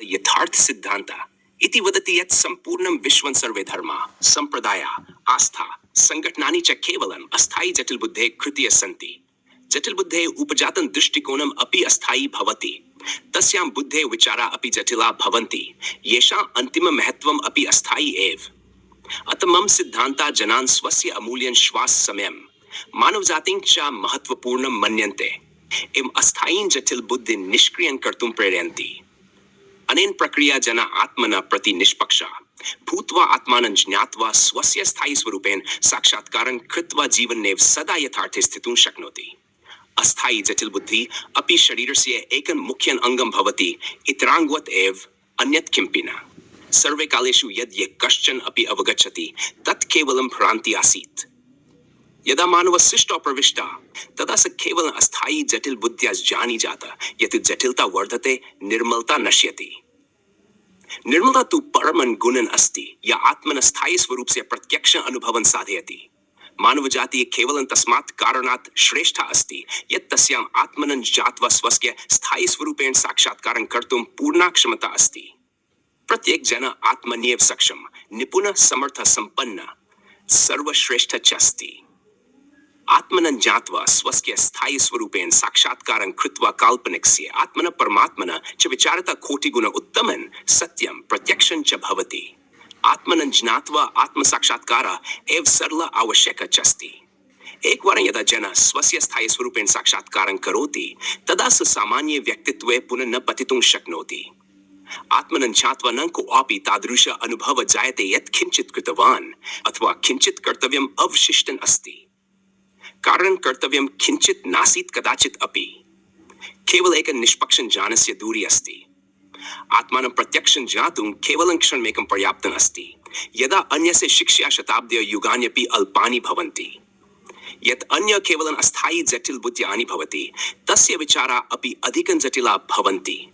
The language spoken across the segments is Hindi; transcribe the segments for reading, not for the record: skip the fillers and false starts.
यथार्थ सिद्धांत इति वदति यत् संपूर्णं विश्वं सर्वे धर्मा संप्रदाया आस्था संघटनानि च केवलम् अस्थायी जटिलबुद्धेः कृतयः सन्ति। जटिलबुद्धेः उपजातं दृष्टिकोणम् अपि अस्थायी भवति। तस्यां बुद्धेः विचारा अपि जटिला भवन्ति, येषाम् अन्तिमं महत्त्वम् अपि अस्थायी एव। अतः मम सिद्धान्ता जनान् स्वस्य अमूल्यं श्वाससमयं मानवजातिं च महत्त्वपूर्णं मन्यन्ते एवम् अस्थायीं जटिलबुद्धिं निष्क्रियं कर्तुं प्रेरयन्ति। अनेन प्रक्रिया जना आत्मना प्रति निष्पक्षा भूत्वा आत्मानं ज्ञात्वा स्वस्य स्थायी स्वरूपेण साक्षात्कारं कृत्वा जीवनेव सदा यथार्थे स्थितुं शक्नोति। अस्थायी जटिल बुद्धि अपि शरीरस्य एकं मुख्यं अङ्गं भवति, इतराङ्गवत् एव अन्यत् किमपि न। सर्वे कालेषु यद् ये कश्चन अपि अवगच्छति तत् केवलं भ्रान्ति आसीत्। यदा मानवः सृष्टौ प्रविष्टः तदा स केवलं अस्थायी जटिल बुद्ध्या जानी जाता यत् जटिलता वर्धते निर्मलता नश्यति। निर्मलता तु परमं गुणं अस्ति या आत्मनः स्थायी स्वरूपस्य प्रत्यक्ष अनुभवं साधयति। मानवजातिः केवलं तस्मात् कारणात् श्रेष्ठा अस्ति यत् तस्याम् आत्मनं जात्वा स्वस्य स्थायी स्वरूपेण साक्षात्कारं कर्तुं पूर्णा क्षमता अस्ति। प्रत्येक जन आत्मन्येव सक्षम निपुण समर्थ संपन्न सर्वश्रेष्ठ च अस्ति। आत्मनं ज्ञात्वा स्वस्य स्थायी स्वरूपेण साक्षात्कारं कृत्वा काल्पनिकस्य आत्मनः परमात्मनः च विचारता कोटिगुण उत्तमं सत्यं प्रत्यक्षं च भवति। आत्मनं ज्ञात्वा आत्मसाक्षात्कारः एव सरलः आवश्यकः च अस्ति। एकवारं यदा जनः स्वस्य स्थायी स्वरूपेण साक्षात्कारं करोति तदा स सामान्ये व्यक्तित्वे पुनः न पतितुं शक्नोति। आत्मनं ज्ञात्वा न कोऽपि तादृश अनुभवः जायते यत् किञ्चित् कृतवान् अथवा किञ्चित् कर्तव्यम् अवशिष्टम् अस्ति। कारण कर्तव्यं किंचित नासीत् कदाचित् अपि। केवल एक निष्पक्षं ज्ञानस्य दूरी अस्ति। आत्मानं प्रत्यक्षं ज्ञातुं केवलं क्षणमेकं पर्याप्तम् अस्ति। यदा अन्यस्य शिक्षा शताब्दयो युगान्यपि अल्पानि भवन्ति, यत् अन्य केवलं अस्थायी जटिल बुद्ध्यानि भवति, तस्य विचारा अपि अधिकं जटिला भवन्ति।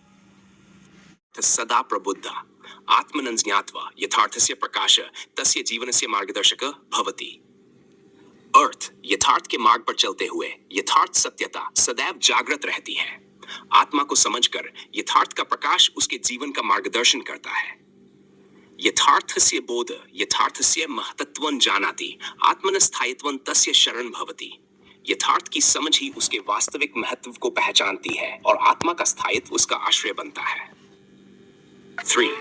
सदा प्रबुद्ध आत्मनं ज्ञात्वा यथार्थस्य प्रकाश तस्य जीवनस्य मार्गदर्शकः भवति। अर्थ यथार्थ के मार्ग पर चलते हुए यथार्थ सत्यता सदैव जागृत रहती है। आत्मा को समझकर यथार्थ का प्रकाश उसके जीवन का मार्गदर्शन करता है। यथार्थस्य बोध यथार्थस्य महत्त्वं जानाति आत्मनः स्थायित्वं तस्य शरण भवति। यथार्थ की समझ ही उसके वास्तविक महत्व को पहचानती है और आत्मा का स्थायित्व उसका आश्रय बनता है। 3.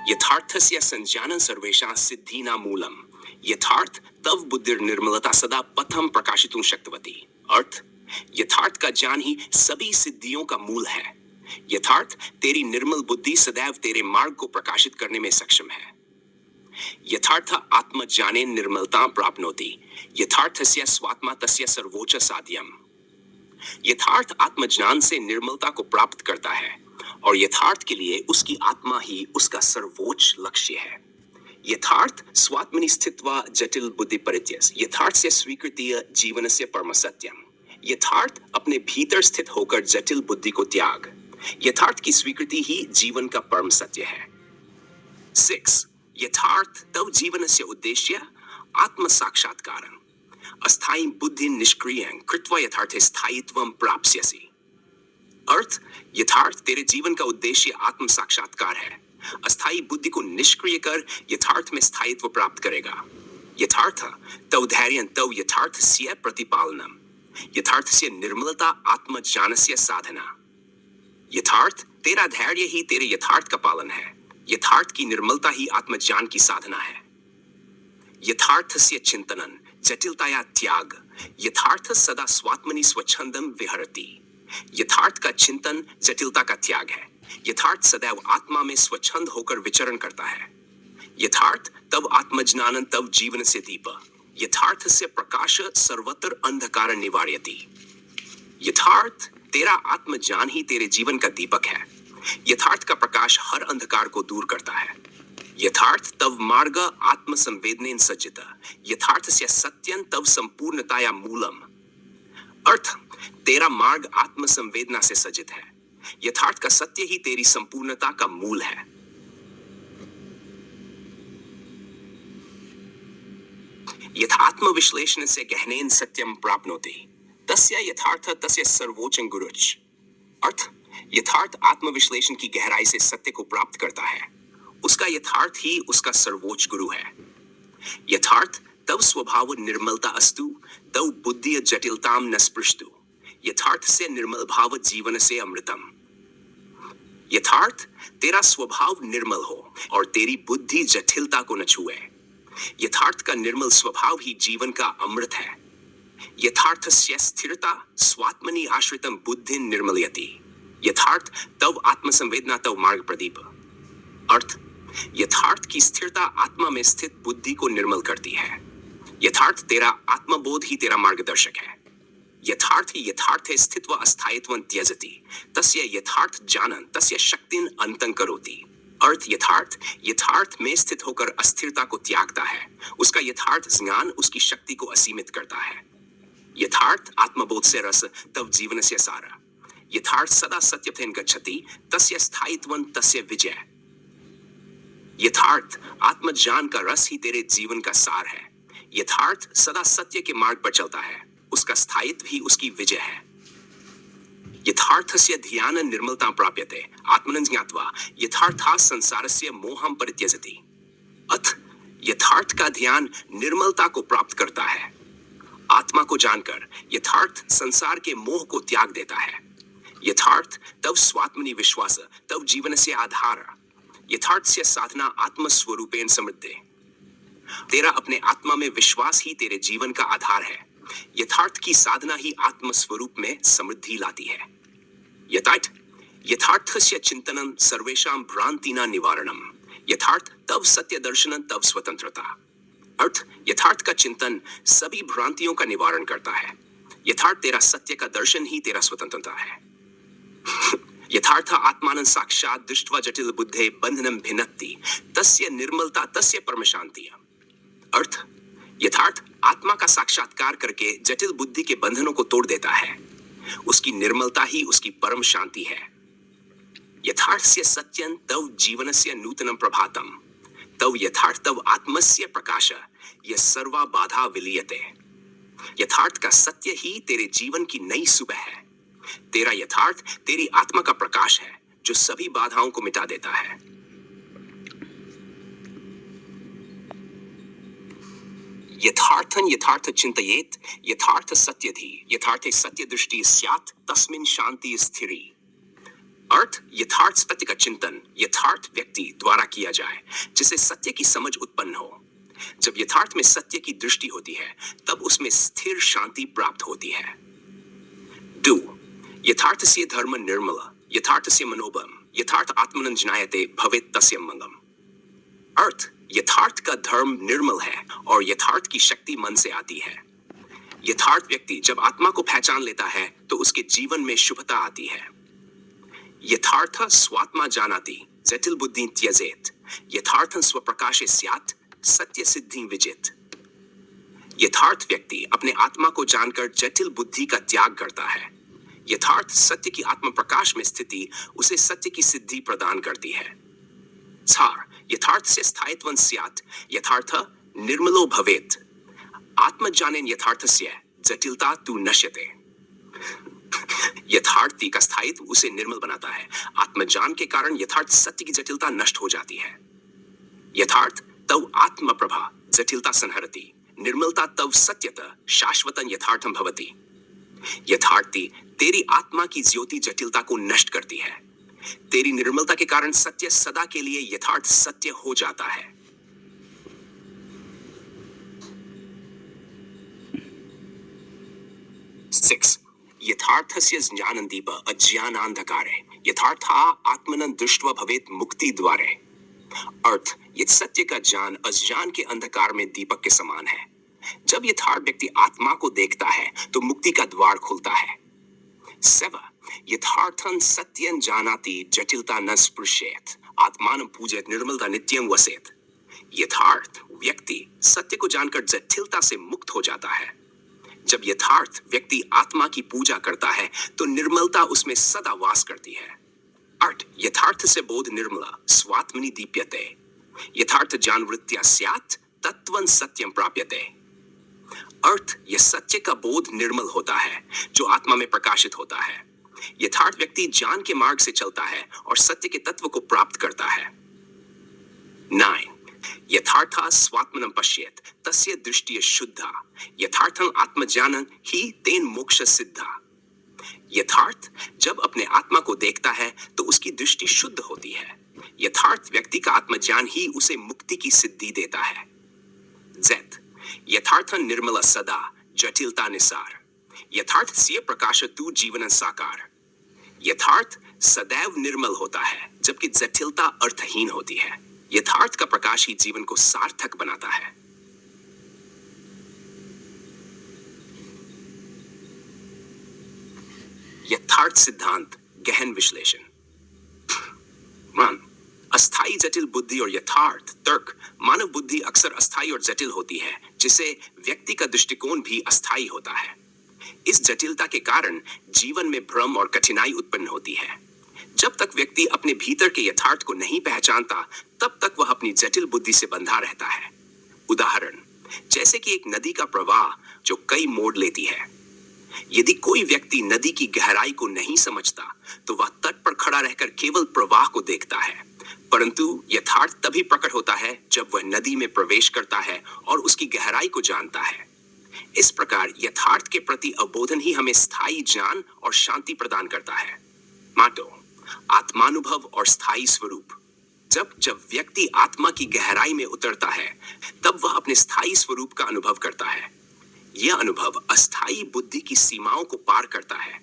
यथार्थस्य संज्ञानं सर्वेषां सिद्धीनां मूलम्। यथार्थ तव बुद्धिर निर्मलता सदा पथम प्रकाशितुं शक्तवती। अर्थ यथार्थ का ज्ञान ही सभी सिद्धियों का मूल है। यथार्थ तेरी निर्मल बुद्धि सदैव तेरे मार्ग को प्रकाशित करने में सक्षम है। यथार्थ आत्मज्ञाने निर्मलता प्राप्नोति। यथार्थस्य स्वात्मा तस्य सर्वोच्च साध्यम्। यथार्थ आत्मज्ञान से निर्मलता को प्राप्त करता है और यथार्थ के लिए उसकी आत्मा ही उसका सर्वोच्च लक्ष्य है। यथार्थ स्वात्मनि स्थित्वा जटिल बुद्धि परित्यज। यथार्थ से स्वीकृतीय जीवन से परम सत्यम। यथार्थ अपने भीतर स्थित होकर जटिल बुद्धि को त्याग। यथार्थ की स्वीकृति ही जीवन का परम सत्य है। 6. यथार्थ तव जीवनस्य उद्देश्य आत्म साक्षात्कारं। अस्थायी बुद्धि निष्क्रियं कृत्वा यथार्थे स्थायित्वं प्राप्स्यसि। अर्थ यथार्थ तेरे जीवन का उद्देश्य आत्म साक्षात्कार है। अस्थायी बुद्धि को निष्क्रिय कर यथार्थ में स्थायित्व प्राप्त करेगा। यथार्थ तव धैर्यं तव यथार्थस्य प्रतिपालनम्। यथार्थस्य निर्मलता आत्मज्ञानस्य साधना। यथार्थ तेरा धैर्य ही तेरे यथार्थ का पालन है। यथार्थ की निर्मलता ही आत्मज्ञान की साधना है। यथार्थस्य चिंतनं जटिलताया त्याग। यथार्थ सदा स्वात्मनि स्वच्छंदं विहरति। यथार्थ का चिंतन जटिलता का त्याग है। यथार्थ सदैव आत्मा में स्वच्छंद होकर विचरण करता है। यथार्थ तव आत्मज्ञानं तव जीवन से दीप। यथार्थ से प्रकाश सर्वत्र अंधकार निवारयति। यथार्थ तेरा आत्मज्ञान ही तेरे जीवन का दीपक है। यथार्थ का प्रकाश हर अंधकार को दूर करता है। यथार्थ तव मार्ग आत्म संवेदनेन सज्जित। यथार्थ से सत्यं तव संपूर्णताया मूलम। अर्थ तेरा मार्ग आत्म संवेदना से सज्जित है। यथार्थ का सत्य ही तेरी संपूर्णता का मूल है। यथात्म विश्लेषण से गहनेन सत्यम प्राप्नोति तस्य यथार्थ तस्य सर्वोच्चं गुरुच। अर्थ यथार्थ आत्मविश्लेषण की गहराई से सत्य को प्राप्त करता है। उसका यथार्थ ही उसका सर्वोच्च गुरु है। यथार्थ तव स्वभाव निर्मलता अस्तु तव बुद्धि जटिलताम न स्पृष्टु। यथार्थ से निर्मल भाव जीवन से अमृतम। यथार्थ तेरा स्वभाव निर्मल हो और तेरी बुद्धि जटिलता को न छुए। यथार्थ का निर्मल स्वभाव ही जीवन का अमृत है। यथार्थस्य स्थिरता स्वात्मनि आश्रितम बुद्धि निर्मलयति। यथार्थ तव आत्मसंवेदना तव मार्ग प्रदीप। अर्थ, यथार्थ की स्थिरता आत्मा में स्थित बुद्धि को निर्मल करती है। यथार्थ तेरा आत्मबोध ही तेरा मार्गदर्शक है। यथार्थ ही यथार्थे स्थित्व अस्थायित्वं त्यजति तस्य यथार्थ जानन तस्य शक्तिन अंतं करोति। अर्थ, यथार्थ में स्थित होकर अस्थिरता को त्यागता है। उसका यथार्थ ज्ञान उसकी शक्ति को असीमित करता है। यथार्थ आत्मबोध से रस तव जीवनस्य सार। यथार्थ सदा सत्यपथेन गच्छति तस्य स्थायित्वं तस्य विजय। यथार्थ आत्मज्ञान का रस ही तेरे जीवन का सार है। यथार्थ सदा सत्य के मार्ग पर चलता है। उसका स्थायित्व ही उसकी विजय है। यथार्थस्य ध्यान निर्मलता प्राप्यते आत्मनं ज्ञात्वा यथार्था संसारस्य मोहं परित्यजति। अथ, यथार्थ का ध्यान निर्मलता को प्राप्त करता है। आत्मा को जानकर यथार्थ संसार के मोह को त्याग देता है। यथार्थ तव स्वात्मनि विश्वास तव जीवनस्य आधार। यथार्थस्य साधना आत्मस्वरूपेण समृद्धे। तेरा अपने आत्मा में विश्वास ही तेरे जीवन का आधार है। यथार्थ की साधना ही आत्मस्वरूप में समृद्धि लाती है। यथार्थस्य चिंतनं सर्वेषां भ्रांतिना निवारणम। यथार्थ तव सत्य दर्शनं तव स्वतंत्रता। अर्थ, यथार्थ का चिंतन सभी भ्रांतियों का निवारण करता है। यथार्थ तेरा सत्य का दर्शन ही तेरा स्वतंत्रता है। यथार्थ आत्मानं साक्षात् दृष्ट्वा जटिल बुद्धे बंधनं भिन्नति तस्य निर्मलता तस्य परम शांति। अर्थ, यथार्थ आत्मा का साक्षात्कार करके जटिल बुद्धि के बंधनों को तोड़ देता है। उसकी निर्मलता ही उसकी परम शांति है। यथार्थस्य सत्यं तव जीवनस्य नूतनं प्रभातम तव यथार्थ तव आत्मस्य प्रकाश यह सर्वा बाधा विलीयते। यथार्थ का सत्य ही तेरे जीवन की नई सुबह है। तेरा यथार्थ तेरी आत्मा का प्रकाश है जो सभी बाधाओं को मिटा देता है। यथार्थं यथार्थ चिंतयेत यथार्थ सत्यधि यथार्थे सत्य दृष्टि स्यात् तस्मिन् शांति स्थिरी। अर्थ, यथार्थ सत्य का चिंतन यथार्थ व्यक्ति द्वारा किया जाए जिसे सत्य की समझ उत्पन्न हो। जब यथार्थ में सत्य की दृष्टि होती है तब उसमें स्थिर शांति प्राप्त होती है। दो, यथार्थस्य धर्म निर्मल यथार्थस्य मनोबल यथार्थ आत्मनं ज्ञायते भवेत् तस्य मंगलम। अर्थ, यथार्थ का धर्म निर्मल है और यथार्थ की शक्ति मन से आती है। यथार्थ व्यक्ति जब आत्मा को पहचान लेता है तो उसके जीवन में शुभता आती है। यथार्थ स्वात्मा जानाति जटिल बुद्धि त्यजेत यथार्थं स्वप्रकाशे स्यात् सत्य सिद्धि विजित। यथार्थ व्यक्ति अपने आत्मा को जानकर जटिल बुद्धि का त्याग करता है। यथार्थ सत्य की आत्म प्रकाश में स्थिति उसे सत्य की सिद्धि प्रदान करती है। सार, यथार्थ से स्थायित्वं स्यात् यथार्थ निर्मलो भवेत् आत्मज्ञानेन यथार्थस्य जटिलता तु नश्यते। यथार्थी का स्थायित्व उसे निर्मल बनाता है। आत्मज्ञान के कारण यथार्थ सत्य की जटिलता नष्ट हो जाती है। यथार्थ तव आत्म प्रभा जटिलता संहरति निर्मलता तव सत्यत शाश्वतं यथार्थं भवति। यथार्थी तेरी आत्मा की ज्योति जटिलता को नष्ट करती है। तेरी निर्मलता के कारण सत्य सदा के लिए यथार्थ सत्य हो जाता है। सिक्स, यथार्थस्य ज्ञानदीप अज्ञानांधकारे यथार्था आत्मनं दृष्ट्वा भवेत् मुक्ति द्वारे। अर्थ, ये सत्य का ज्ञान अज्ञान के अंधकार में दीपक के समान है। जब यथार्थ व्यक्ति आत्मा को देखता है तो मुक्ति का द्वार खुलता है। 7, यथार्थं सत्यं जानाति जटिलता न स्पृशेत आत्मानं पूजयेत निर्मलता नित्यं वसेत। यथार्थ व्यक्ति सत्य को जानकर जटिलता से मुक्त हो जाता है। जब यथार्थ व्यक्ति आत्मा की पूजा करता है तो निर्मलता उसमें सदा वास करती है। 8, यथार्थ से बोध निर्मला स्वात्मनि दीप्यते यथार्थ ज्ञान वृत्त्या स्यात् तत्वं सत्यं प्राप्यते। अर्थ, यह सत्य का बोध निर्मल होता है जो आत्मा में प्रकाशित होता है। यथार्थ व्यक्ति ज्ञान के मार्ग से चलता है और सत्य के तत्व को प्राप्त करता है। 9 यथार्था स्वात्मनं पश्येत तस्य दृष्टिः शुद्धा यथार्थं आत्मज्ञानं ही तेन मोक्ष सिद्धा। यथार्थ जब अपने आत्मा को देखता है तो उसकी दृष्टि शुद्ध होती है। यथार्थ व्यक्ति का आत्मज्ञान ही उसे मुक्ति की सिद्धि देता है। Z यथार्थं निर्मल सदा जटिलता निसार यथार्थ से प्रकाशतु जीवन साकार। यथार्थ सदैव निर्मल होता है जबकि जटिलता अर्थहीन होती है। यथार्थ का प्रकाश ही जीवन को सार्थक बनाता है। यथार्थ सिद्धांत गहन विश्लेषण। अस्थाई जटिल बुद्धि और यथार्थ तर्क। मानव बुद्धि अक्सर अस्थाई और जटिल होती है, जिससे व्यक्ति का दृष्टिकोण भी अस्थाई होता है। इस जटिलता के कारण जीवन में भ्रम और कठिनाई उत्पन्न होती है। जब तक व्यक्ति अपने भीतर के यथार्थ को नहीं पहचानता, तब तक वह अपनी जटिल बुद्धि से बंधा रहता है। उदाहरण, जैसे कि एक नदी का प्रवाह जो कई मोड़ लेती है। यदि कोई व्यक्ति नदी की गहराई को नहीं समझता, तो वह तट पर खड़ा रहकर केवल प्रवाह को देखता है। परंतु यथार्थ तभी प्रकट होता है जब वह नदी में प्रवेश करता है और उसकी गहराई को जानता है। इस प्रकार यथार्थ के प्रति अवबोधन ही हमें स्थायी ज्ञान और शांति प्रदान करता है। माटो आत्मानुभव और स्थायी स्वरूप। जब जब व्यक्ति आत्मा की गहराई में उतरता है, तब वह अपने स्थायी स्वरूप का अनुभव करता है। यह अनुभव अस्थायी बुद्धि की सीमाओं को पार करता है।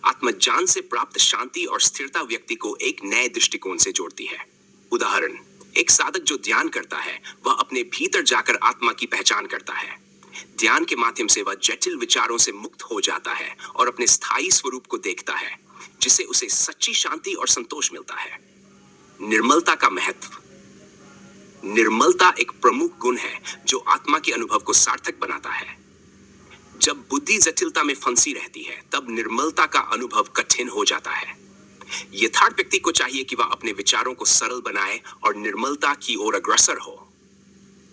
आत्मज्ञान से प्राप्त शांति और स्थिरता व्यक्ति को एक नए दृष्टिकोण से जोड़ती है। उदाहरण, एक साधक जो ध्यान करता है, वह अपने भीतर जाकर आत्मा की पहचान करता है। ध्यान के माध्यम से वह जटिल विचारों से मुक्त हो जाता है और अपने स्थायी स्वरूप को देखता है, जिससे उसे सच्ची शांति और संतोष मिलता है। निर्मलता का महत्व। निर्मलता एक प्रमुख गुण है जो आत्मा के अनुभव को सार्थक बनाता है। जब बुद्धि जटिलता में फंसी रहती है, तब निर्मलता का अनुभव कठिन हो जाता है। यथार्थ व्यक्ति को चाहिए कि वह अपने विचारों को सरल बनाए और निर्मलता की ओर अग्रसर हो।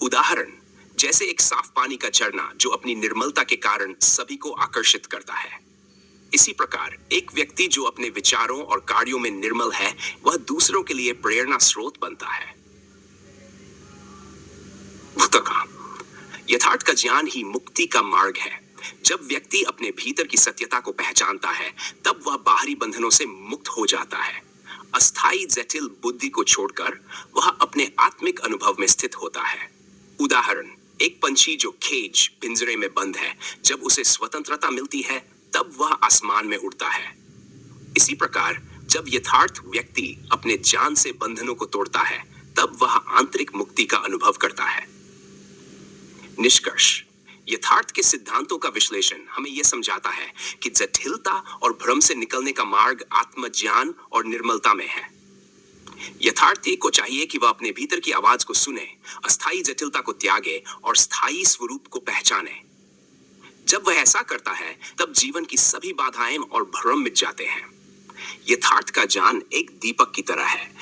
उदाहरण, जैसे एक साफ पानी का झरना जो अपनी निर्मलता के कारण सभी को आकर्षित करता है। इसी प्रकार एक व्यक्ति जो अपने विचारों और कार्यों में निर्मल है, वह दूसरों के लिए प्रेरणा स्रोत बनता है। यथार्थ का ज्ञान ही मुक्ति का मार्ग है। जब व्यक्ति अपने भीतर की सत्यता को पहचानता है, तब वह बाहरी बंधनों से मुक्त हो जाता है। अस्थाई जटिल बुद्धि को छोड़कर वह अपने आत्मिक अनुभव में स्थित होता है। उदाहरण, एक पंछी जो केज पिंजरे में बंद है, जब उसे स्वतंत्रता मिलती है, तब वह आसमान में उड़ता है। इसी प्रकार जब यथार्थ व्यक्ति अपने ज्ञान से बंधनों को तोड़ता है, तब वह आंतरिक मुक्ति का अनुभव करता है। निष्कर्ष, यथार्थ के सिद्धांतों का विश्लेषण हमें यह समझाता है कि जटिलता और भ्रम से निकलने का मार्ग आत्मज्ञान और निर्मलता में है। यथार्थी को चाहिए कि वह अपने भीतर की आवाज को सुने, अस्थायी जटिलता को त्यागे और स्थायी स्वरूप को पहचाने। जब वह ऐसा करता है, तब जीवन की सभी बाधाएं और भ्रम मिट जाते हैं। यथार्थ का ज्ञान एक दीपक की तरह है